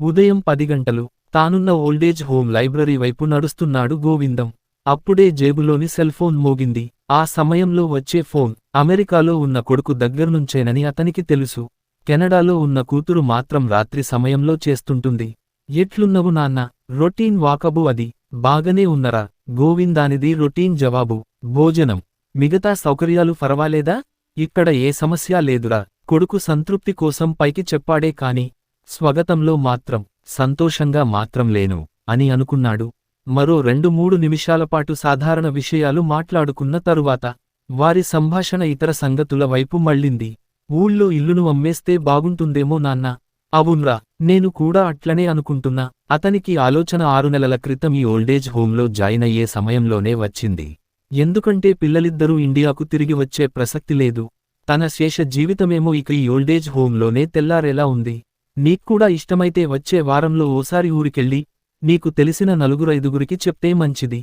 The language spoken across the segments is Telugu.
ఉదయం 10 గంటలు. తానున్న ఓల్డేజ్ హోమ్ లైబ్రరీ వైపు నడుస్తున్నాడు గోవిందం. అప్పుడే జేబులోని సెల్ఫోన్ మోగింది. ఆ సమయంలో వచ్చే ఫోన్ అమెరికాలో ఉన్న కొడుకు దగ్గర్నుంచేనని అతనికి తెలుసు. కెనడాలో ఉన్న కూతురు మాత్రం రాత్రి సమయంలో చేస్తుంటుంది. ఎట్లున్నవు నాన్నా? రొటీన్ వాకబు అది. బాగనే ఉన్నరా? గోవిందానిది రొటీన్ జవాబు. భోజనం, మిగతా సౌకర్యాలు ఫరవాలేదా? ఇక్కడ ఏ సమస్యా లేదురా. కొడుకు సంతృప్తి కోసం పైకి చెప్పాడే కాని స్వగతంలో మాత్రం సంతోషంగా మాత్రం లేను అని అనుకున్నాడు. మరో 2-3 నిమిషాలపాటు సాధారణ విషయాలు మాట్లాడుకున్న తరువాత వారి సంభాషణ ఇతర సంగతుల వైపు మళ్ళింది. ఊళ్ళో ఇల్లును అమ్మేస్తే బాగుంటుందేమో నాన్నా? అవున్రా, నేను కూడా అట్లనే అనుకుంటున్నా. అతనికి ఆలోచన 6 నెలల క్రితం ఈ ఓల్డేజ్ హోంలో జాయిన్ అయ్యే సమయంలోనే వచ్చింది. ఎందుకంటే పిల్లలిద్దరూ ఇండియాకు తిరిగి వచ్చే ప్రసక్తి లేదు. తన శేష జీవితమేమో ఇక ఈ ఓల్డేజ్ హోంలోనే తెల్లారేలా ఉంది. నీక్కూడా ఇష్టమైతే వచ్చే వారంలో ఓసారి ఊరికెళ్ళి నీకు తెలిసిన 4-5గురికి చెప్తే మంచిది.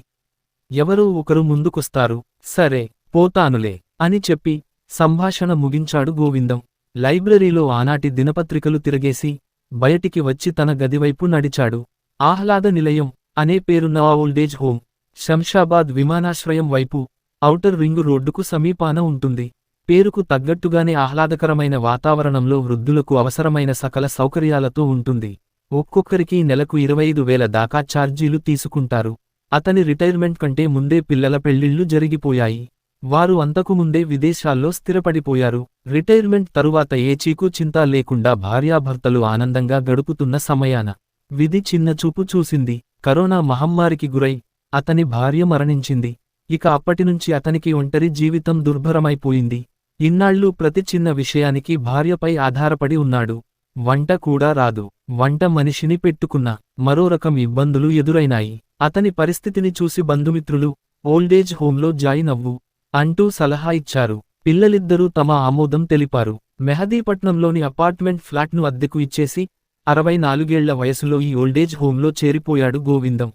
ఎవరో ఒకరు ముందుకొస్తారు. సరే, పోతానులే అని చెప్పి సంభాషణ ముగించాడు గోవిందం. లైబ్రరీలో ఆనాటి దినపత్రికలు తిరగేసి బయటికి వచ్చి తన గదివైపు నడిచాడు. ఆహ్లాద నిలయం అనే పేరున్న ఆ ఓల్డేజ్ హోం శంషాబాద్ విమానాశ్రయం వైపు ఔటర్ రింగు రోడ్డుకు సమీపాన ఉంటుంది. పేరుకు తగ్గట్టుగానే ఆహ్లాదకరమైన వాతావరణంలో వృద్ధులకు అవసరమైన సకల సౌకర్యాలతో ఉంటుంది. ఒక్కొక్కరికి నెలకు 25,000 దాకా ఛార్జీలు తీసుకుంటారు. అతని రిటైర్మెంట్ కంటే ముందే పిల్లల పెళ్లిళ్లు జరిగిపోయాయి. వారు అంతకుముందే విదేశాల్లో స్థిరపడిపోయారు. రిటైర్మెంట్ తరువాత ఏ చీకు చింతా లేకుండా భార్యాభర్తలు ఆనందంగా గడుపుతున్న సమయాన విధి చిన్నచూపు చూసింది. కరోనా మహమ్మారికి గురై అతని భార్య మరణించింది. ఇక అప్పటినుంచి అతనికి ఒంటరి జీవితం దుర్భరమైపోయింది. ఇన్నాళ్లూ ప్రతి చిన్న విషయానికి భార్యపై ఆధారపడి ఉన్నాడు. వంట కూడా రాదు. వంట మనిషిని పెట్టుకున్నా మరో రకం ఇబ్బందులు ఎదురైనాయి. అతని పరిస్థితిని చూసి బంధుమిత్రులు ఓల్డేజ్ హోంలో జాయిన్ అవ్వు అంటూ సలహా ఇచ్చారు. పిల్లలిద్దరూ తమ ఆమోదం తెలిపారు. మెహదీపట్నంలోని అపార్ట్మెంట్ ఫ్లాట్ను అద్దెకు ఇచ్చేసి 64 ఏళ్ల వయసులో ఈ ఓల్డేజ్ హోంలో చేరిపోయాడు గోవిందం.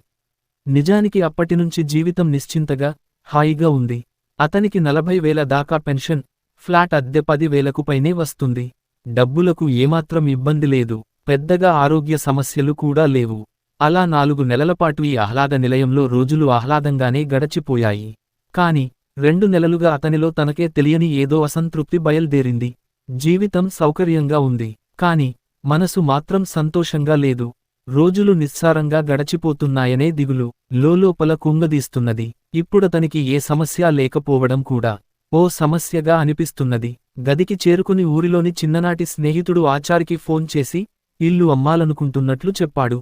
నిజానికి అప్పటినుంచి జీవితం నిశ్చింతగా, హాయిగా ఉంది. అతనికి 40,000 దాకా పెన్షన్, ఫ్లాట్ అద్దె 10,000కు పైనే వస్తుంది. డబ్బులకు ఏమాత్రం ఇబ్బంది లేదు. పెద్దగా ఆరోగ్య సమస్యలు కూడా లేవు. అలా 4 నెలలపాటు ఈ ఆహ్లాద నిలయంలో రోజులు ఆహ్లాదంగానే గడచిపోయాయి. కాని 2 నెలలుగా అతనిలో తనకే తెలియని ఏదో అసంతృప్తి బయల్దేరింది. జీవితం సౌకర్యంగా ఉంది. కాని మనసు మాత్రం సంతోషంగా లేదు. రోజులు నిస్సారంగా గడచిపోతున్నాయనే దిగులు లోలోపల కుంగదీస్తున్నది. ఇప్పుడతనికి ఏ సమస్య లేకపోవడం కూడా ఓ సమస్యగా అనిపిస్తున్నది. గదికి చేరుకుని ఊరిలోని చిన్ననాటి స్నేహితుడు ఆచారికి ఫోన్ చేసి ఇల్లు అమ్మాలనుకుంటున్నట్లు చెప్పాడు.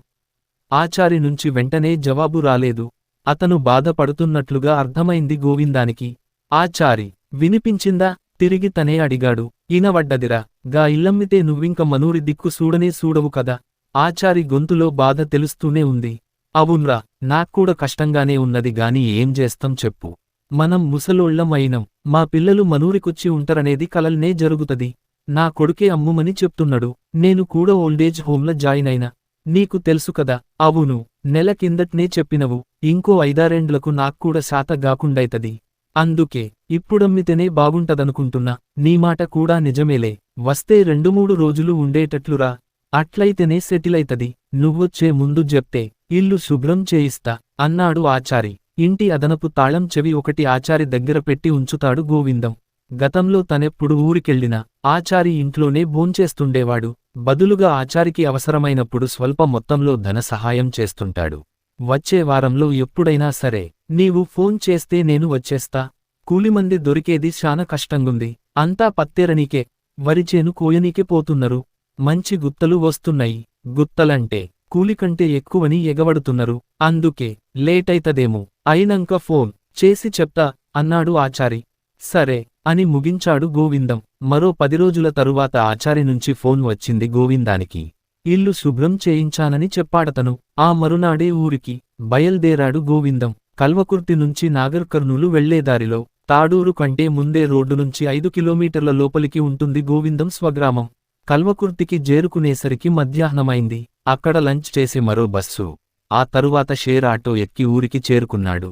ఆచారి నుంచి వెంటనే జవాబు రాలేదు. అతను బాధపడుతున్నట్లుగా అర్థమైంది గోవిందానికి. ఆచారి వినిపించిందా? తిరిగి తనే అడిగాడు. ఇనవడ్డదిరా. గా ఇల్లమ్మితే నువ్వింక మనూరి దిక్కు సూడనే సూడవు కదా. ఆచారి గొంతులో బాధ తెలుస్తూనే ఉంది. అవున్రా, నాక్కూడా కష్టంగానే ఉన్నది గాని ఏం చేస్తాం చెప్పు. మనం ముసలోళ్లం అయినం. మా పిల్లలు మనూరికొచ్చి ఉంటరనేది కలల్నే జరుగుతది. నా కొడుకే అమ్ముమని చెప్తున్నాడు. నేను కూడా ఓల్డేజ్ హోంల జాయిన్ అయినా. నీకు తెలుసు కదా. అవును, నెల కిందట్నే చెప్పినవు. ఇంకో 5-6 నాక్కూడా శాత గాకుండైతది. అందుకే ఇప్పుడమ్మితేనే బాగుంటదనుకుంటున్నా. నీ మాట కూడా నిజమేలే. వస్తే 2-3 రోజులు ఉండేటట్లురా. అట్లయితేనే సెటిలైతది. నువ్వొచ్చే ముందు జెప్తే ఇల్లు శుభ్రం చేయిస్తా అన్నాడు ఆచారి. ఇంటి అదనపు తాళం చెవి ఒకటి ఆచారి దగ్గర పెట్టి ఉంచుతాడు గోవిందం. గతంలో తనెప్పుడు ఊరికెళ్ళినా ఆచారి ఇంట్లోనే భోంచేస్తుండేవాడు. బదులుగా ఆచారికి అవసరమైనప్పుడు స్వల్ప మొత్తంలో ధన సహాయం చేస్తుంటాడు. వచ్చే వారంలో ఎప్పుడైనా సరే నీవు ఫోన్ చేస్తే నేను వచ్చేస్తా. కూలిమంది దొరికేది శాన కష్టంగుంది. అంతా పత్తేరనీకే, వరిచేను కోయనీకే పోతున్నరు. మంచి గుత్తలు వస్తున్నాయి. గుత్తలంటే కూలికంటే ఎక్కువని ఎగవడుతున్నరు. అందుకే లేటైతదేమో. అయినంక ఫోన్ చేసి చెప్తా అన్నాడు ఆచారి. సరే అని ముగించాడు గోవిందం. మరో 10 రోజుల తరువాత ఆచారి నుంచి ఫోన్ వచ్చింది గోవిందానికి. ఇల్లు శుభ్రం చేయించానని చెప్పాడతను. ఆ మరునాడే ఊరికి బయల్దేరాడు గోవిందం. కల్వకుర్తి నుంచి నాగర్ కర్నూలు వెళ్లేదారిలో తాడూరు కంటే ముందే రోడ్డు నుంచి 5 కిలోమీటర్ల లోపలికి ఉంటుంది గోవిందం స్వగ్రామం. కల్వకుర్తికి చేరుకునేసరికి మధ్యాహ్నమైంది. అక్కడ లంచ్ చేసి మరో బస్సు, ఆ తరువాత షేర్ ఆటో ఎక్కి ఊరికి చేరుకున్నాడు.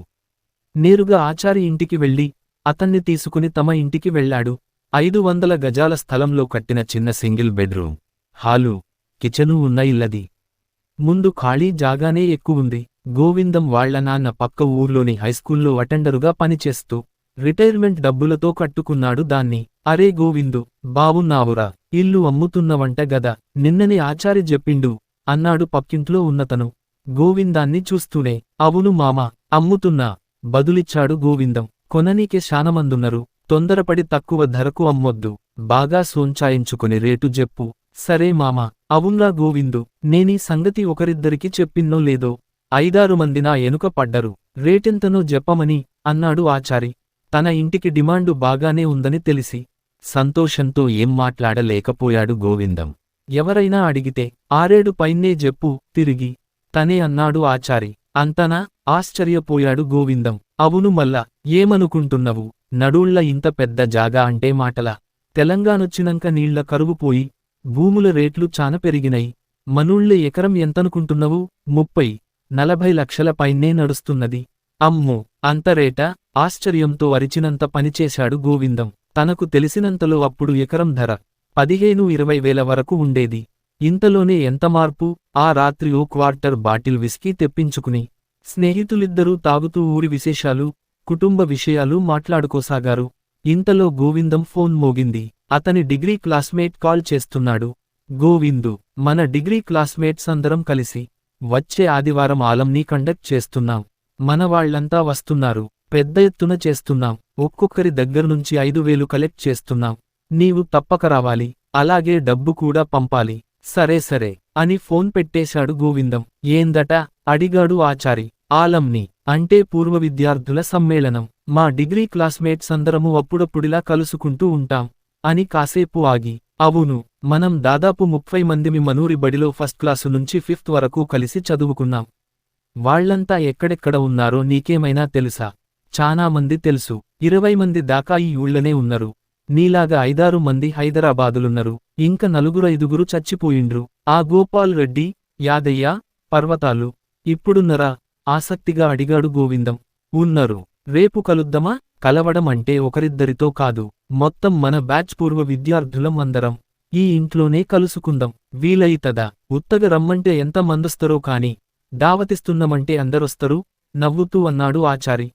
నేరుగా ఆచారి ఇంటికి వెళ్లి అతన్ని తీసుకుని తమ ఇంటికి వెళ్లాడు. 500 గజాల స్థలంలో కట్టిన చిన్న సింగిల్ బెడ్రూమ్, హాలు, కిచెను ఉన్న ఇల్లది. ముందు ఖాళీ జాగానే ఎక్కువుంది. గోవిందం వాళ్ల నాన్న పక్క ఊర్లోని హైస్కూల్లో అటెండరుగా పనిచేస్తూ రిటైర్మెంట్ డబ్బులతో కట్టుకున్నాడు దాన్ని. అరే గోవిందు, బావున్నావురా? ఇల్లు అమ్ముతున్నవంట గదా, నిన్ననే ఆచారి జెప్పిండు అన్నాడు పక్కింట్లో ఉన్నతను గోవిందాన్ని చూస్తూనే. అవును మామా, అమ్ముతున్నా బదులిచ్చాడు గోవిందం. కొననీకే శానమందున్నరు, తొందరపడి తక్కువ ధరకు అమ్మొద్దు, బాగా సోంచాయించుకుని రేటు జెప్పు. సరే మామా. అవున్రా గోవిందు, నేనీ సంగతి ఒకరిద్దరికి చెప్పిన్నో లేదో 5-6 మంది నా ఎనుక పడ్డరు, రేటెంతనో జెప్పమని అన్నాడు ఆచారి. తన ఇంటికి డిమాండు బాగానే ఉందని తెలిసి సంతోషంతో ఏం మాట్లాడలేకపోయాడు గోవిందం. ఎవరైనా అడిగితే 6-7 పైనే జెప్పు తిరిగి తనే అన్నాడు ఆచారి. అంతనా? ఆశ్చర్యపోయాడు గోవిందం. అవును మల్లా, ఏమనుకుంటున్నవు? నడూళ్ల ఇంత పెద్ద జాగా అంటే మాటలా? తెలంగాణొచ్చినంక నీళ్ల కరువుపోయి భూముల రేట్లు చాన పెరిగినయి. మనూళ్ళే ఎకరం ఎంతనుకుంటున్నవు? 30-40 లక్షల పైనే నడుస్తున్నది. అమ్మో, అంత రేటా? ఆశ్చర్యంతో అరిచినంత పనిచేశాడు గోవిందం. తనకు తెలిసినంతలో అప్పుడు ఎకరం ధర 15-20 వేల వరకు ఉండేది. ఇంతలోనే ఎంత మార్పు! ఆ రాత్రి ఓ క్వార్టర్ బాటిల్ విస్కీ తెప్పించుకుని స్నేహితులిద్దరూ తాగుతూ ఊరి విశేషాలు, కుటుంబ విషయాలు మాట్లాడుకోసాగారు. ఇంతలో గోవిందం ఫోన్ మోగింది. అతని డిగ్రీ క్లాస్మేట్ కాల్ చేస్తున్నాడు. గోవిందు, మన డిగ్రీ క్లాస్మేట్స్ అందరం కలిసి వచ్చే ఆదివారం ఆలంని కండక్ట్ చేస్తున్నాం. మనవాళ్లంతా వస్తున్నారు. పెద్ద ఎత్తున చేస్తున్నాం. ఒక్కొక్కరి దగ్గర్నుంచి 5,000 కలెక్ట్ చేస్తున్నాం. నీవు తప్పక రావాలి. అలాగే డబ్బు కూడా పంపాలి. సరే సరే అని ఫోన్ పెట్టేశాడు గోవిందం. ఏందట? అడిగాడు ఆచారి. ఆలంని అంటే పూర్వ విద్యార్థుల సమ్మేళనం. మా డిగ్రీ క్లాస్మేట్స్ అందరము అప్పుడప్పుడిలా కలుసుకుంటూ ఉంటాం అని కాసేపు ఆగి, అవును, మనం దాదాపు 30 మందిమి మనూరి బడిలో ఫస్ట్ క్లాసు నుంచి 5th వరకు కలిసి చదువుకున్నాం. వాళ్లంతా ఎక్కడెక్కడ ఉన్నారో నీకేమైనా తెలుసా? చానా మంది తెలుసు. 20 మంది దాకా ఈ ఊళ్ళనే ఉన్నరు. నీలాగా 5-6 మంది హైదరాబాదులున్నరు. ఇంక 4-5 చచ్చిపోయిండ్రు. ఆ గోపాల్ రెడ్డి, యాదయ్య, పర్వతాలు ఇప్పుడున్నరా? ఆసక్తిగా అడిగాడు గోవిందం. ఉన్నరు. రేపు కలుద్దామా? కలవడం అంటే ఒకరిద్దరితో కాదు, మొత్తం మన బ్యాచ్ పూర్వ విద్యార్థులం అందరం ఈ ఇంట్లోనే కలుసుకుందాం. వీలయితదా? ఉత్తగ రమ్మంటే ఎంత మందొస్తరో కాని దావతిస్తున్నమంటే అందరొస్తరు నవ్వుతూ అన్నాడు ఆచారి.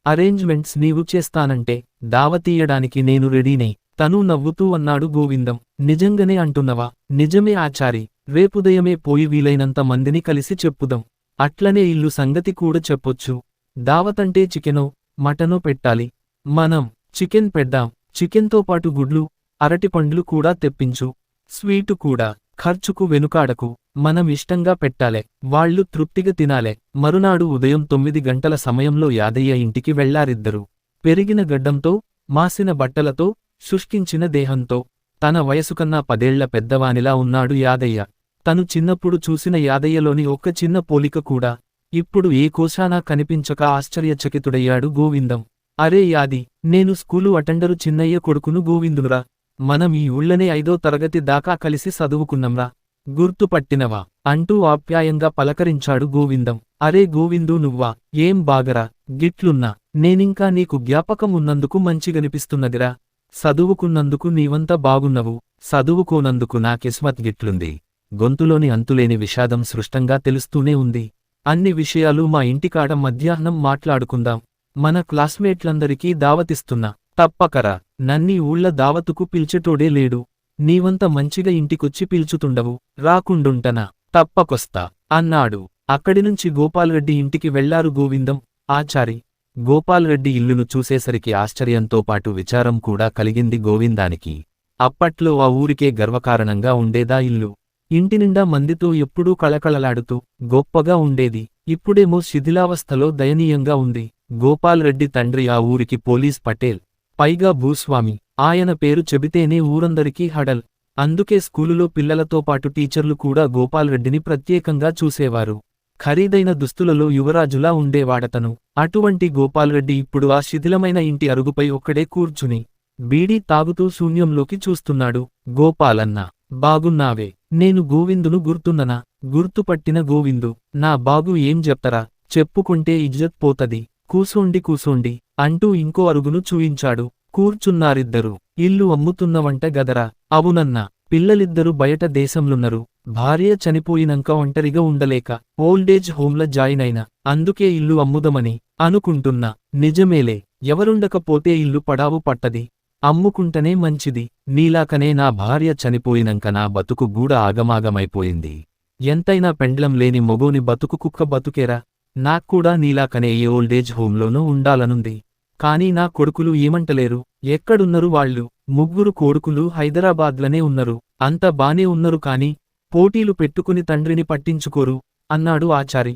అరేంజ్మెంట్స్ నీవు చేస్తానంటే దావతీయడానికి నేను రెడీనే తను నవ్వుతూ అన్నాడు గోవిందం. నిజంగానే అంటున్నవా? నిజమే ఆచారి. రేపుదయమే పోయి వీలైనంత మందిని కలిసి చెప్పుదాం. అట్లనే ఇల్లు సంగతి కూడా చెప్పొచ్చు. దావతంటే చికెనో మటనో పెట్టాలి. మనం చికెన్ పెడ్డాం. చికెన్తో పాటు గుడ్లు, అరటిపండ్లు కూడా తెప్పించు. స్వీటు కూడా. ఖర్చుకు వెనుకాడకు. మనం ఇష్టంగా పెట్టాలే. వాళ్ళు తృప్తిగా తినాలే. మరునాడు ఉదయం 9 గంటల సమయంలో యాదయ్య ఇంటికి వెళ్లారిద్దరు. పెరిగిన గడ్డంతో, మాసిన బట్టలతో, శుష్కించిన దేహంతో తన వయసుకన్నా 10 ఏళ్ల పెద్దవానిలా ఉన్నాడు యాదయ్య. తను చిన్నప్పుడు చూసిన యాదయ్యలోని ఒక్క చిన్న పోలిక కూడా ఇప్పుడు ఏ కోశానా కనిపించక ఆశ్చర్యచకితుడయ్యాడు గోవిందం. అరే యాది, నేను స్కూలు అటెండరు చిన్నయ్య కొడుకును గోవిందునురా. మనం ఈ ఊళ్ళనే 5వ తరగతి దాకా కలిసి చదువుకున్నాంరా. గుర్తుపట్టినవా? అంటూ ఆప్యాయంగా పలకరించాడు గోవిందం. అరే గోవిందు, నువ్వా? ఏం బాగరా? గిట్లున్నా నేనింకా నీకు జ్ఞాపకం ఉన్నందుకు మంచిగనిపిస్తున్నదిరా. చదువుకున్నందుకు నీవంతా బాగున్నవు, చదువుకోనందుకు నా కిస్మత్ గిట్లుంది. గొంతులోని అంతులేని విషాదం సృష్టంగా తెలుస్తూనే ఉంది. అన్ని విషయాలు మా ఇంటికాడ మధ్యాహ్నం మాట్లాడుకుందాం. మన క్లాస్మేట్లందరికీ దావతిస్తున్నా. తప్పకరా. నన్నీ ఊళ్ళ దావతుకు పిల్చెటోడే లేడు. నీవంత మంచిగా ఇంటికొచ్చి పిల్చుతుండవు. రాకుండుంటనా? తప్పకొస్తా అన్నాడు. అక్కడినుంచి గోపాల్రెడ్డి ఇంటికి వెళ్లారు గోవిందం, ఆచారి. గోపాల్రెడ్డి ఇల్లును చూసేసరికి ఆశ్చర్యంతో పాటు విచారం కూడా కలిగింది గోవిందానికి. అప్పట్లో ఆ ఊరికే గర్వకారణంగా ఉండేదా ఇల్లు. ఇంటినిండా మందితో ఎప్పుడూ కళకళలాడుతూ గొప్పగా ఉండేది. ఇప్పుడేమో శిథిలావస్థలో దయనీయంగా ఉంది. గోపాల్రెడ్డి తండ్రి ఆ ఊరికి పోలీస్ పటేల్, పైగా భూస్వామి. ఆయన పేరు చెబితేనే ఊరందరికీ హడల్. అందుకే స్కూలులో పిల్లలతో పాటు టీచర్లు కూడా గోపాల్రెడ్డిని ప్రత్యేకంగా చూసేవారు. ఖరీదైన దుస్తులలో యువరాజులా ఉండేవాడతను. అటువంటి గోపాల్రెడ్డి ఇప్పుడు ఆ శిథిలమైన ఇంటి అరుగుపై ఒక్కడే కూర్చుని బీడీ తాగుతూ శూన్యంలోకి చూస్తున్నాడు. గోపాలన్నా, బాగున్నావే? నేను గోవిందును గుర్తున్ననా? గుర్తుపట్టిన గోవిందు. నా బాగు ఏం చెప్తరా? చెప్పుకుంటే ఇజ్జత్ పోతది. కూసోండి కూసోండి అంటూ ఇంకో అరుగును చూయించాడు. కూర్చున్నారిద్దరు. ఇల్లు అమ్ముతున్నవంట గదరా? అవునన్నా. పిల్లలిద్దరూ బయట దేశంలున్నరు. భార్య చనిపోయినంక ఒంటరిగా ఉండలేక ఓల్డేజ్ హోంల జాయిన్ అయిన. అందుకే ఇల్లు అమ్ముదమని అనుకుంటున్నా. నిజమేలే, ఎవరుండకపోతే ఇల్లు పడావు పట్టది. అమ్ముకుంటనే మంచిది. నీలాకనే నా భార్య చనిపోయినంక నా బతుకు గూడ ఆగమాగమైపోయింది. ఎంతైనా పెండ్లం లేని మొగోని బతుకు కుక్క బతుకేరా. నాక్కూడా నీలాకనే ఏ ఓల్డేజ్ హోంలోనూ ఉండాలనుంది. కానీ నా కొడుకులు ఏమంటలేరు. ఎక్కడున్నరు వాళ్ళు? 3 కొడుకులు హైదరాబాద్లనే ఉన్నరు. అంత బానే ఉన్నరు కాని పోటీలు పెట్టుకుని తండ్రిని పట్టించుకోరు అన్నాడు ఆచారి.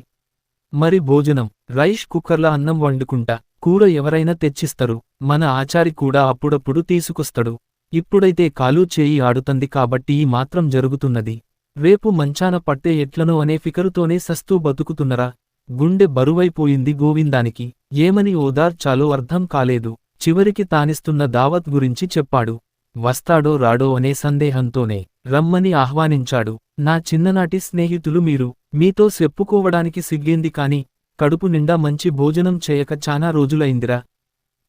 మరి భోజనం? రైస్ కుక్కర్ల అన్నం వండుకుంటా, కూర ఎవరైనా తెచ్చిస్తరు. మన ఆచారి కూడా అప్పుడప్పుడు తీసుకొస్తడు. ఇప్పుడైతే కాలు చేయి ఆడుతంది కాబట్టి ఈ మాత్రం జరుగుతున్నది. రేపు మంచాన పట్టే ఎట్లనో అనే ఫికరుతోనే సస్తూ బతుకుతున్నరా. గుండె బరువైపోయింది గోవిందానికి. ఏమని ఓదార్చాలో అర్థం కాలేదు. చివరికి తానిస్తున్న దావత్ గురించి చెప్పాడు. వస్తాడో రాడో అనే సందేహంతోనే రమ్మని ఆహ్వానించాడు. నా చిన్ననాటి స్నేహితులు మీరు. మీతో చెప్పుకోవడానికి సిగ్గేంది కాని కడుపు నిండా మంచి భోజనం చేయక చానా రోజులైందిరా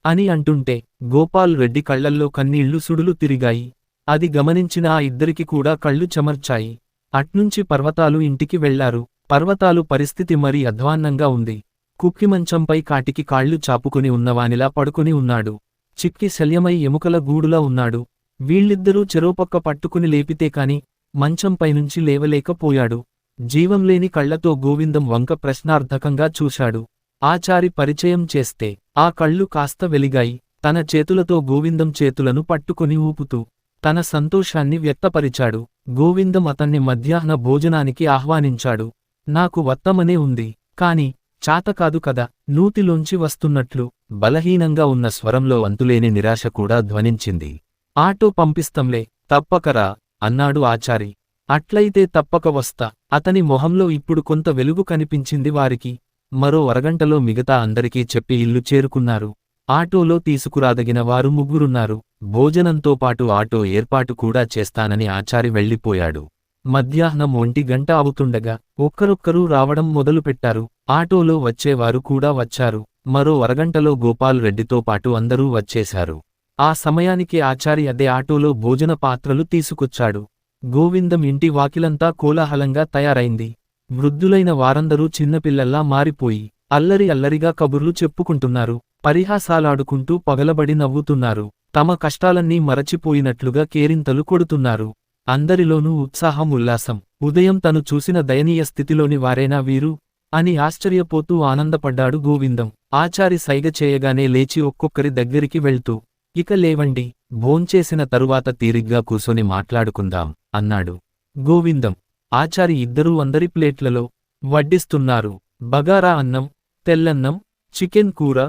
అని అంటుంటే గోపాల్ రెడ్డి కళ్లల్లో కన్నీళ్లు సుడులు తిరిగాయి. అది గమనించిన ఆ ఇద్దరికి కూడా కళ్ళు చెమర్చాయి. అట్నుంచి పర్వతాలు ఇంటికి వెళ్లారు. పర్వతాలు పరిస్థితి మరీ అధ్వాన్నంగా ఉంది. కుక్కిమంచంపై కాటికి కాళ్లు చాపుకుని ఉన్నవానిలా పడుకుని ఉన్నాడు. చిక్కి శల్యమై ఎముకల గూడులా ఉన్నాడు. వీళ్ళిద్దరూ చెరోపక్క పట్టుకుని లేపితే కాని మంచంపైనుంచి లేవలేకపోయాడు. జీవంలేని కళ్లతో గోవిందం వంక ప్రశ్నార్థకంగా చూశాడు. ఆచారి పరిచయం చేస్తే ఆ కళ్ళు కాస్త వెలిగాయి. తన చేతులతో గోవిందం చేతులను పట్టుకుని ఊపుతూ తన సంతోషాన్ని వ్యక్తపరిచాడు. గోవిందం అతన్ని మధ్యాహ్న భోజనానికి ఆహ్వానించాడు. నాకు వత్తమనే ఉంది. కాని చాతకాదు కదా. నూతిలోంచి వస్తున్నట్లు బలహీనంగా ఉన్న స్వరంలో అంతులేని నిరాశ కూడా ధ్వనించింది. ఆటో పంపిస్తంలే, తప్పకరా అన్నాడు ఆచారి. అట్లయితే తప్పక వస్తా. అతని మొహంలో ఇప్పుడు కొంత వెలుగు కనిపించింది వారికి. మరో అరగంటలో మిగతా అందరికీ చెప్పి ఇల్లు చేరుకున్నారు. ఆటోలో తీసుకురాదగిన వారు 3 భోజనంతో పాటు ఆటో ఏర్పాటు కూడా చేస్తానని ఆచారి వెళ్ళిపోయాడు. మధ్యాహ్నం 1 గంట అవుతుండగా ఒక్కరొక్కరూ రావడం మొదలుపెట్టారు. ఆటోలో వచ్చేవారు కూడా వచ్చారు. మరో అరగంటలో గోపాల్ రెడ్డితో పాటు అందరూ వచ్చేశారు. ఆ సమయానికి ఆచారి అదే ఆటోలో భోజన పాత్రలు తీసుకొచ్చాడు. గోవిందం ఇంటి వాకిలంతా కోలాహలంగా తయారైంది. వృద్ధులైన వారందరూ చిన్నపిల్లల్లా మారిపోయి అల్లరి అల్లరిగా కబుర్లు చెప్పుకుంటున్నారు. పరిహాసాలాడుకుంటూ పగలబడి నవ్వుతున్నారు. తమ కష్టాలన్నీ మరచిపోయినట్లుగా కేరింతలు కొడుతున్నారు. అందరిలోనూ ఉత్సాహం ఉల్లాసం. ఉదయం తను చూసిన దయనీయ స్థితిలోని వారేనా వీరు అని ఆశ్చర్యపోతూ ఆనందపడ్డాడు గోవిందం. ఆచారి సైగ చేయగానే లేచి ఒక్కొక్కరి దగ్గరికి వెళ్తూ ఇక లేవండి, భోంచేసిన తరువాత తీరిగ్గా కూసొని మాట్లాడుకుందాం అన్నాడు. గోవిందం, ఆచారి ఇద్దరూ అందరి ప్లేట్లలో వడ్డిస్తున్నారు. బగారా అన్నం, తెల్లన్నం, చికెన్ కూర,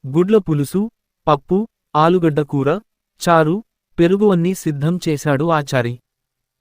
గుడ్ల పులుసు, పప్పు, ఆలుగడ్డ కూర, చారు, పెరుగు అన్నీ సిద్ధం చేశాడు ఆచారి.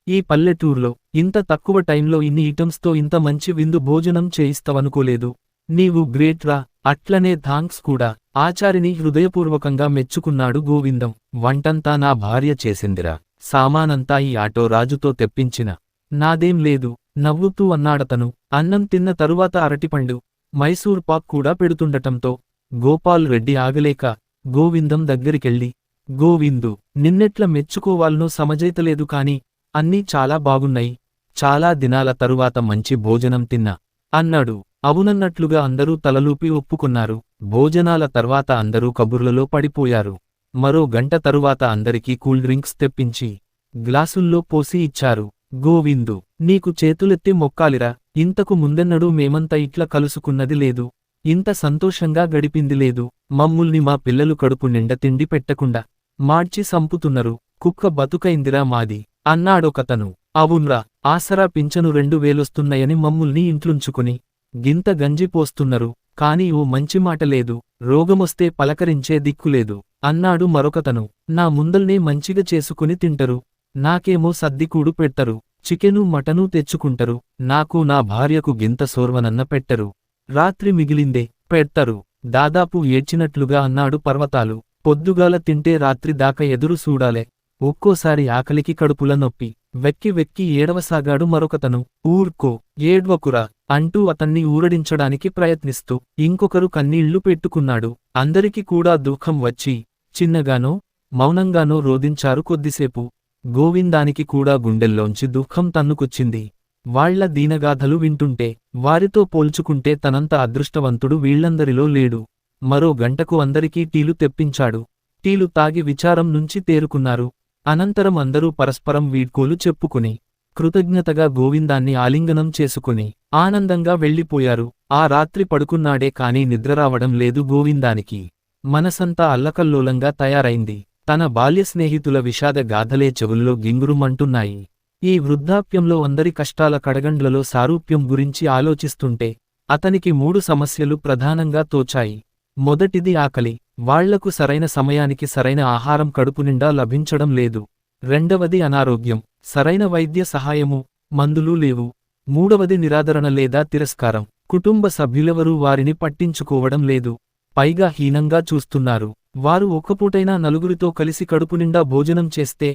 ఈ పల్లెటూర్లో ఇంత తక్కువ టైంలో ఇన్ని ఐటమ్స్తో ఇంత మంచి విందు భోజనం చేయిస్తవనుకోలేదు. నీవు గ్రేట్ రా. అట్లనే థాంక్స్ కూడా. ఆచారిని హృదయపూర్వకంగా మెచ్చుకున్నాడు గోవిందం. వంటంతా నా భార్య చేసిందిరా. సామానంతా ఈ ఆటో రాజుతో తెప్పించిన. నాదేం లేదు నవ్వుతూ అన్నాడతను. అన్నం తిన్న తరువాత అరటిపండు, మైసూర్ పాక్ కూడా పెడుతుండటంతో గోపాల్ రెడ్డి ఆగలేక గోవిందం దగ్గరికెళ్ళి గోవిందు, నిన్నెట్ల మెచ్చుకోవాలనో సమజైతలేదు కాని అన్నీ చాలా బాగున్నాయి. చాలా దినాల తరువాత మంచి భోజనం తిన్నా అన్నాడు. అవునన్నట్లుగా అందరూ తలలూపి ఒప్పుకున్నారు. భోజనాల తర్వాత అందరూ కబుర్లలో పడిపోయారు. మరో గంట తరువాత అందరికీ కూల్ డ్రింక్స్ తెప్పించి గ్లాసుల్లో పోసి ఇచ్చారు. గోవిందు, నీకు చేతులెత్తి మొక్కాలిరా. ఇంతకు ముందెన్నడూ మేమంత ఇట్ల కలుసుకున్నది లేదు. ఇంత సంతోషంగా గడిపింది లేదు. మమ్ముల్ని మా పిల్లలు కడుపు నిండ తిండి పెట్టకుండా మార్చి సంపుతున్నరు. కుక్క బతుకైందిరా మాది అన్నాడొకతను. అవున్రా, ఆసరా పింఛను 2000 మమ్ముల్ని ఇంట్లుంచుకుని గింత గంజి పోస్తున్నరు. కాని ఓ మంచి మాట లేదు. రోగమొస్తే పలకరించే దిక్కులేదు అన్నాడు మరొకతను. నా ముందల్నే మంచిగా చేసుకుని తింటరు. నాకేమో సద్దికూడు పెడ్తరు. Chicken mutton తెచ్చుకుంటరు. నాకు నా భార్యకు గింత సోర్వనన్న పెట్టరు. రాత్రి మిగిలిందే పెడ్తరు. దాదాపు ఏడ్చినట్లుగా అన్నాడు పర్వతాలు. పొద్దుగాల తింటే రాత్రి దాకా ఎదురు చూడాలే. ఒక్కోసారి ఆకలికి కడుపుల నొప్పి. వెక్కి వెక్కి ఏడవసాగాడు మరొకతను. ఊర్కో, ఏడ్వకురా అంటూ అతన్ని ఊరడించడానికి ప్రయత్నిస్తూ ఇంకొకరు కన్నీళ్లు పెట్టుకున్నాడు. అందరికి కూడా దుఃఖం వచ్చి చిన్నగానో మౌనంగానో రోదించారు కొద్దిసేపు. గోవిందానికి కూడా గుండెల్లోంచి దుఃఖం తన్నుకొచ్చింది. వాళ్ల దీనగాథలు వింటుంటే, వారితో పోల్చుకుంటే తనంత అదృష్టవంతుడు వీళ్లందరిలో లేడు. మరో గంటకు అందరికీ టీలు తెప్పించాడు. టీలు తాగి విచారం నుంచి తేరుకున్నారు. అనంతరం అందరూ పరస్పరం వీడ్కోలు చెప్పుకుని, కృతజ్ఞతగా గోవిందాన్ని ఆలింగనం చేసుకుని, ఆనందంగా వెళ్ళిపోయారు. ఆ రాత్రి పడుకున్నాడే కాని నిద్రరావడం లేదు గోవిందానికి. మనసంతా అల్లకల్లోలంగా తయారైంది. తన బాల్య స్నేహితుల విషాద గాథలే చెవుల్లో గింగురుమంటున్నాయి. ఈ వృద్ధాప్యంలో అందరి కష్టాల కడగండ్లలో సారూప్యం గురించి ఆలోచిస్తుంటే, అతనికి 3 సమస్యలు ప్రధానంగా తోచాయి. మొదటిది ఆకలి. వాళ్లకు సరైన సమయానికి సరైన ఆహారం కడుపునిండా లభించడం లేదు. రెండవది అనారోగ్యం. సరైన వైద్య సహాయము, మందులు లేవు. మూడవది నిరాదరణ లేదా తిరస్కారం. కుటుంబ సభ్యులెవరూ వారిని పట్టించుకోవడం లేదు. పైగా హీనంగా చూస్తున్నారు. వారు ఒక్కపూటైనా నలుగురితో కలిసి కడుపునిండా భోజనం చేస్తే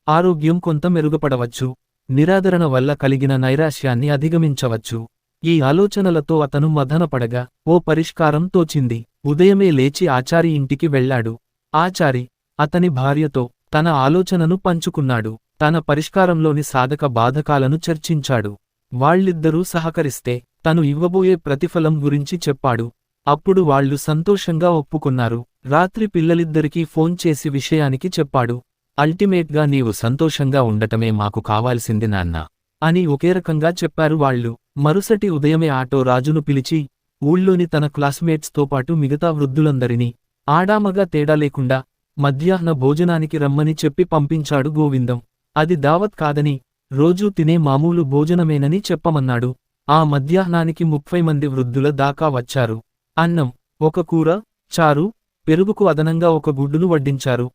ఆరోగ్యం కొంత మెరుగుపడవచ్చు. నిరాదరణ వల్ల కలిగిన నైరాశ్యాన్ని అధిగమించవచ్చు. ఈ ఆలోచనలతో అతను మదనపడగా ఓ పరిష్కారం తోచింది. ఉదయమే లేచి ఆచారి ఇంటికి వెళ్లాడు. ఆచారి అతని భార్యతో తన ఆలోచనను పంచుకున్నాడు. తన పరిష్కారంలోని సాధక బాధకాలను చర్చించాడు. వాళ్ళిద్దరూ సహకరిస్తే తను ఇవ్వబోయే ప్రతిఫలం గురించి చెప్పాడు. అప్పుడు వాళ్లు సంతోషంగా ఒప్పుకున్నారు. రాత్రి పిల్లలిద్దరికీ ఫోన్ చేసి విషయానికి చెప్పాడు. అల్టిమేట్గా నీవు సంతోషంగా ఉండటమే మాకు కావాల్సింది నాన్నా అని ఒకే రకంగా చెప్పారు వాళ్ళు. మరుసటి ఉదయమే ఆటో రాజును పిలిచి, ఊళ్ళోని తన క్లాస్మేట్స్తో పాటు మిగతా వృద్ధులందరినీ ఆడామగా తేడా లేకుండా మధ్యాహ్న భోజనానికి రమ్మని చెప్పి పంపించాడు గోవిందం. అది దావత్ కాదని, రోజూ తినే మామూలు భోజనమేనని చెప్పమన్నాడు. ఆ మధ్యాహ్నానికి 30 మంది వృద్ధుల దాకా వచ్చారు. అన్నం, ఒక కూర, చారు, పెరుగుకు అదనంగా ఒక గుడ్డును వడ్డించారు.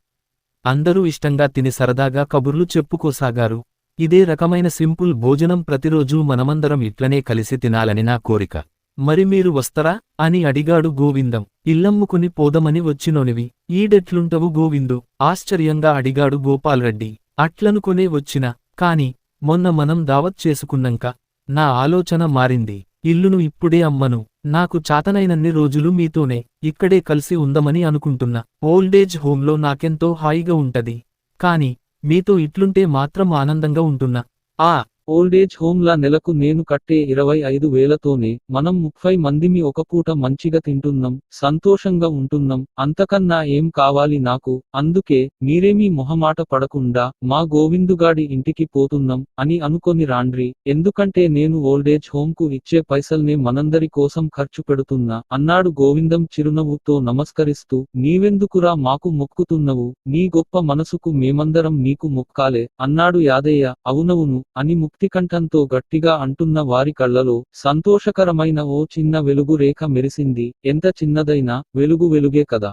అందరూ ఇష్టంగా తిని సరదాగా కబుర్లు చెప్పుకోసాగారు. ఇదే రకమైన సింపుల్ భోజనం ప్రతిరోజూ మనమందరం ఇట్లనే కలిసి తినాలని నా కోరిక. మరి మీరు వస్తరా అని అడిగాడు గోవిందం. ఇల్లమ్ముకుని పోదమని వచ్చినోనివి ఈడెట్లుంటవు గోవిందు ఆశ్చర్యంగా అడిగాడు గోపాల్రెడ్డి. అట్లనుకునే వచ్చినా, కాని మొన్న మనం దావత్ చేసుకున్నంక నా ఆలోచన మారింది. ఇల్లును ఇప్పుడే అమ్మను. నాకు చాతనైనన్ని రోజులు మీతోనే ఇక్కడే కలిసి ఉందమని అనుకుంటున్నా. ఓల్డేజ్ హోంలో నాకెంతో హాయిగా ఉంటది. కాని మీతో ఇట్లుంటే మాత్రం ఆనందంగా ఉంటున్నా. ఆ ఓల్డేజ్ హోమ్లా నెలకు నేను కట్టే 25,000తోనే మనం 30 మందిమి ఒక పూట మంచిగా తింటున్నాం, సంతోషంగా ఉంటున్నాం. అంతకన్నా ఏం కావాలి నాకు? అందుకే మీరేమీ మొహమాట పడకుండా మా గోవిందుగాడి ఇంటికి పోతున్నాం అని అనుకొని రాండ్రి. ఎందుకంటే నేను ఓల్డేజ్ హోంకు ఇచ్చే పైసల్నే మనందరి కోసం ఖర్చు పెడుతున్నా అన్నాడు గోవిందం చిరునవ్వుతో నమస్కరిస్తూ. నీవెందుకురా మాకు మొక్కుతున్నవు? నీ గొప్ప మనసుకు మేమందరం నీకు మొక్కాలే అన్నాడు యాదయ్య. అవునవును అని ముక్తికంఠంతో గట్టిగా అంటున్న వారి కళ్లలో సంతోషకరమైన ఓ చిన్న వెలుగు రేఖ మెరిసింది. ఎంత చిన్నదైనా వెలుగు వెలుగే కదా.